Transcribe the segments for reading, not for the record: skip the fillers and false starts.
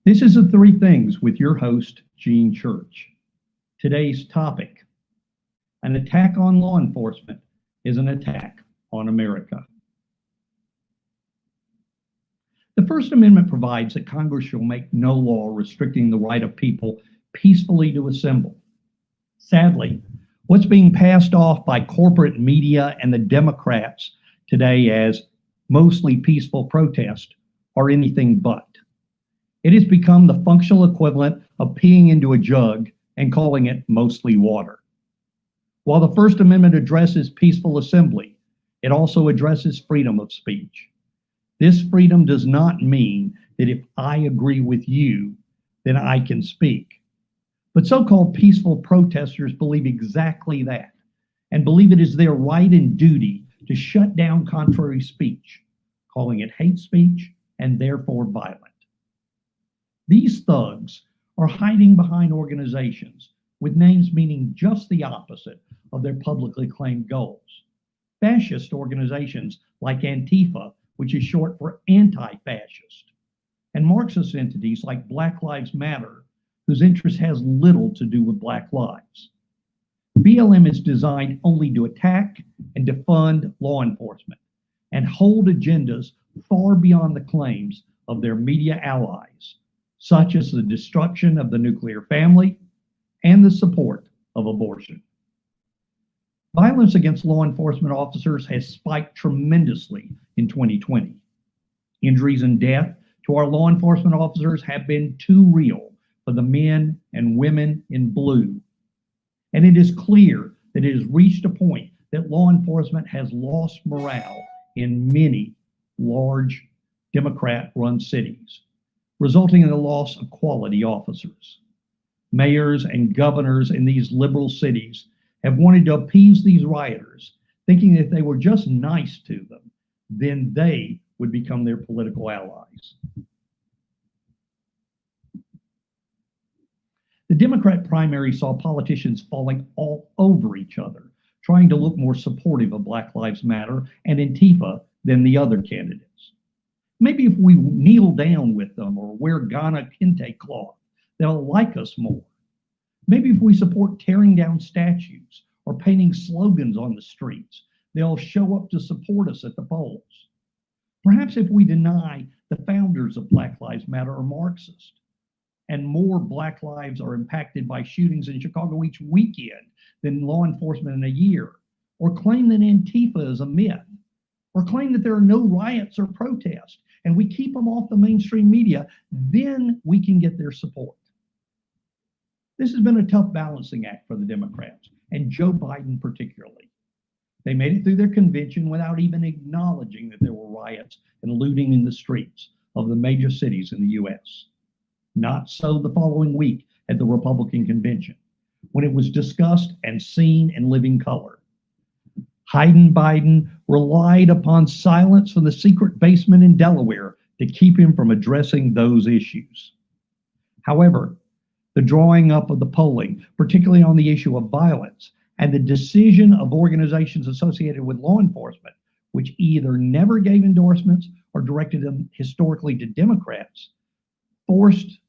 This is the Three Things with your host, Gene Church. Today's topic: an attack on law enforcement is an attack on America. The First Amendment provides that Congress shall make no law restricting the right of people peacefully to assemble. Sadly, what's being passed off by corporate media and the Democrats today as mostly peaceful protest are anything but. It has become the functional equivalent of peeing into a jug and calling it mostly water. While the First Amendment addresses peaceful assembly, it also addresses freedom of speech. This freedom does not mean that if I agree with you, then I can speak. But so-called peaceful protesters believe exactly that, and believe it is their right and duty to shut down contrary speech, calling it hate speech and therefore violent. These thugs are hiding behind organizations with names meaning just the opposite of their publicly claimed goals. Fascist organizations like Antifa, which is short for anti-fascist, and Marxist entities like Black Lives Matter, whose interest has little to do with Black lives. BLM is designed only to attack and defund law enforcement and hold agendas far beyond the claims of their media allies, such as the destruction of the nuclear family and the support of abortion. Violence against law enforcement officers has spiked tremendously in 2020. Injuries and death to our law enforcement officers have been too real for the men and women in blue. And it is clear that it has reached a point that law enforcement has lost morale in many large Democrat-run cities, resulting in the loss of quality officers. Mayors and governors in these liberal cities have wanted to appease these rioters, thinking that if they were just nice to them, then they would become their political allies. The Democrat primary saw politicians falling all over each other, trying to look more supportive of Black Lives Matter and Antifa than the other candidates. Maybe if we kneel down with them or wear Ghana kente cloth, they'll like us more. Maybe if we support tearing down statues or painting slogans on the streets, they'll show up to support us at the polls. Perhaps if we deny the founders of Black Lives Matter are Marxist, and more Black lives are impacted by shootings in Chicago each weekend than law enforcement in a year, or claim that Antifa is a myth, or claim that there are no riots or protests, and we keep them off the mainstream media, then we can get their support. This has been a tough balancing act for the Democrats, and Joe Biden particularly. They made it through their convention without even acknowledging that there were riots and looting in the streets of the major cities in the U.S. Not so the following week at the Republican convention, when it was discussed and seen in living color. Biden relied upon silence from the secret basement in Delaware to keep him from addressing those issues. However, the drawing up of the polling, particularly on the issue of violence, and the decision of organizations associated with law enforcement, which either never gave endorsements or directed them historically to Democrats, forced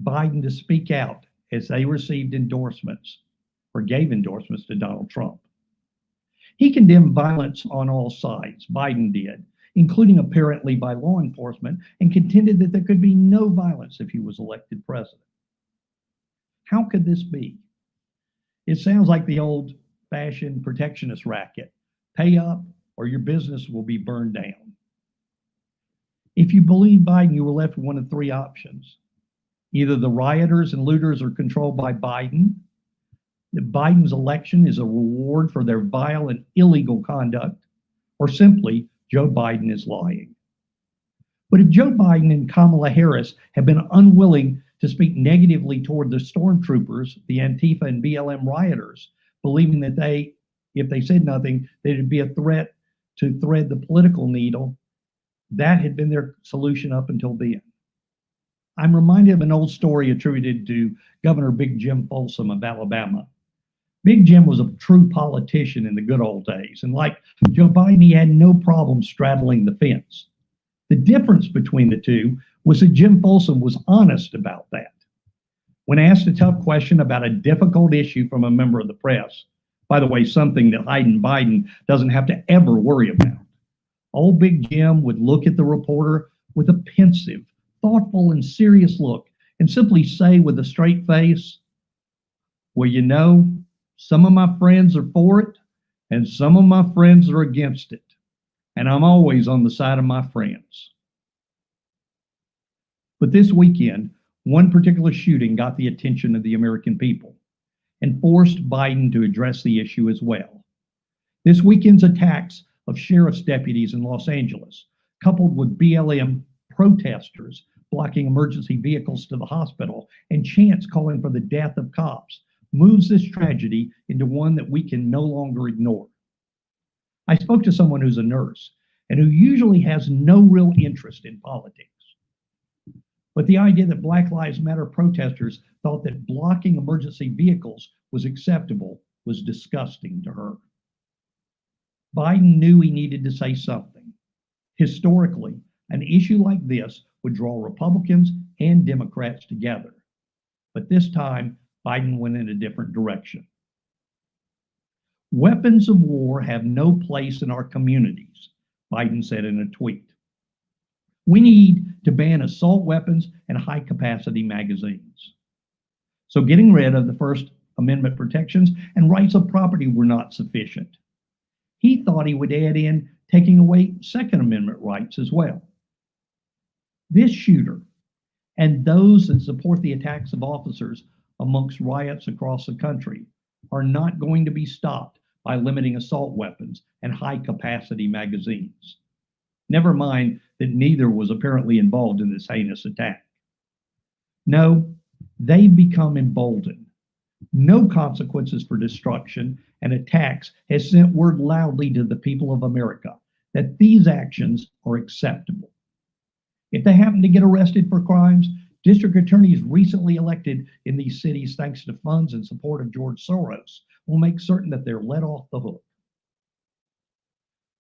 Biden to speak out as they received endorsements or gave endorsements to Donald Trump. He condemned violence on all sides, Biden did, including apparently by law enforcement, and contended that there could be no violence if he was elected president. How could this be? It sounds like the old-fashioned protectionist racket. Pay up or your business will be burned down. If you believe Biden, you were left with one of three options. Either the rioters and looters are controlled by Biden, that Biden's election is a reward for their vile and illegal conduct, or simply Joe Biden is lying. But if Joe Biden and Kamala Harris have been unwilling to speak negatively toward the stormtroopers, the Antifa and BLM rioters, believing that if they said nothing, that it'd be a threat to thread the political needle, that had been their solution up until then. I'm reminded of an old story attributed to Governor Big Jim Folsom of Alabama. Big Jim was a true politician in the good old days, and like Joe Biden, he had no problem straddling the fence. The difference between the two was that Jim Folsom was honest about that. When asked a tough question about a difficult issue from a member of the press, by the way, something that Biden doesn't have to ever worry about, old Big Jim would look at the reporter with a pensive, thoughtful, and serious look and simply say with a straight face, well, you know, some of my friends are for it and some of my friends are against it. And I'm always on the side of my friends. But this weekend, one particular shooting got the attention of the American people and forced Biden to address the issue as well. This weekend's attacks of sheriff's deputies in Los Angeles, coupled with BLM protesters blocking emergency vehicles to the hospital and chants calling for the death of cops, moves this tragedy into one that we can no longer ignore. I spoke to someone who's a nurse and who usually has no real interest in politics. But the idea that Black Lives Matter protesters thought that blocking emergency vehicles was acceptable was disgusting to her. Biden knew he needed to say something. Historically, an issue like this would draw Republicans and Democrats together. But this time, Biden went in a different direction. Weapons of war have no place in our communities, Biden said in a tweet. We need to ban assault weapons and high-capacity magazines. So getting rid of the First Amendment protections and rights of property were not sufficient. He thought he would add in taking away Second Amendment rights as well. This shooter and those that support the attacks of officers amongst riots across the country are not going to be stopped by limiting assault weapons and high-capacity magazines. Never mind that neither was apparently involved in this heinous attack. No, they've become emboldened. No consequences for destruction and attacks has sent word loudly to the people of America that these actions are acceptable. If they happen to get arrested for crimes, district attorneys recently elected in these cities, thanks to funds and support of George Soros, will make certain that they're let off the hook.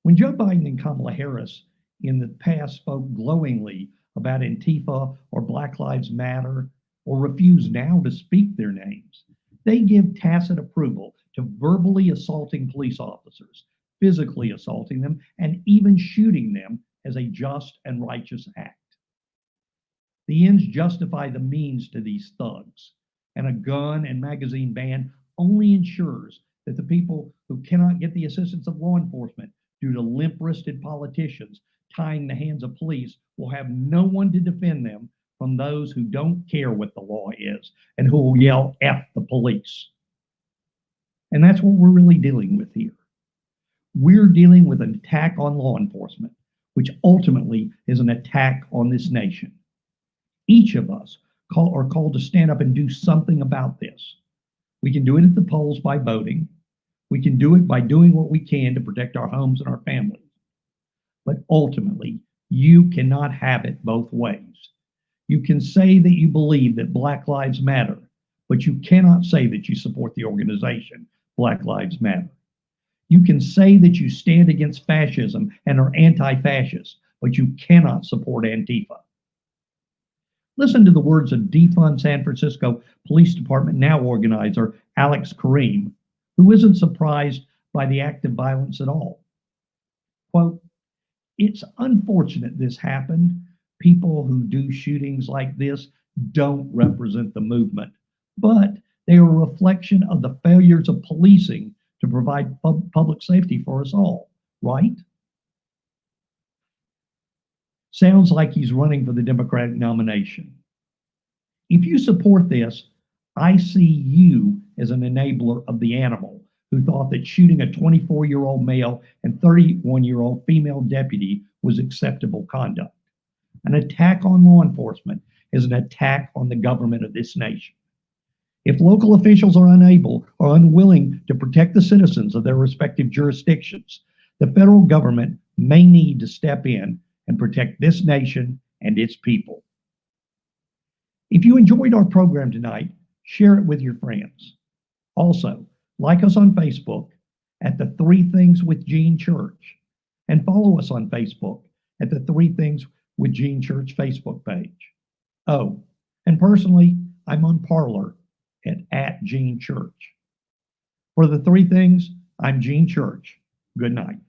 When Joe Biden and Kamala Harris in the past spoke glowingly about Antifa or Black Lives Matter, or refuse now to speak their names, they give tacit approval to verbally assaulting police officers, physically assaulting them, and even shooting them as a just and righteous act. The ends justify the means to these thugs, and a gun and magazine ban only ensures that the people who cannot get the assistance of law enforcement due to limp-wristed politicians tying the hands of police will have no one to defend them from those who don't care what the law is and who will yell F the police. And that's what we're really dealing with here. We're dealing with an attack on law enforcement, which ultimately is an attack on this nation. Each of us are called to stand up and do something about this. We can do it at the polls by voting. We can do it by doing what we can to protect our homes and our families. But ultimately, you cannot have it both ways. You can say that you believe that Black Lives Matter, but you cannot say that you support the organization Black Lives Matter. You can say that you stand against fascism and are anti-fascist, but you cannot support Antifa. Listen to the words of defund San Francisco Police Department Now organizer Alex Kareem, who isn't surprised by the act of violence at all. Quote, "It's unfortunate this happened. People who do shootings like this don't represent the movement, but they are a reflection of the failures of policing to provide public safety for us all, right?" Sounds like he's running for the Democratic nomination. If you support this, I see you as an enabler of the animal who thought that shooting a 24-year-old male and 31-year-old female deputy was acceptable conduct. An attack on law enforcement is an attack on the government of this nation. If local officials are unable or unwilling to protect the citizens of their respective jurisdictions, the federal government may need to step in and protect this nation and its people. If you enjoyed our program tonight, share it with your friends. Also, like us on Facebook at the Three Things with Gene Church, and follow us on Facebook at the Three Things with Gene Church Facebook page. Oh, and personally, I'm on Parler at Gene Church. For the three things, I'm Gene Church. Good night.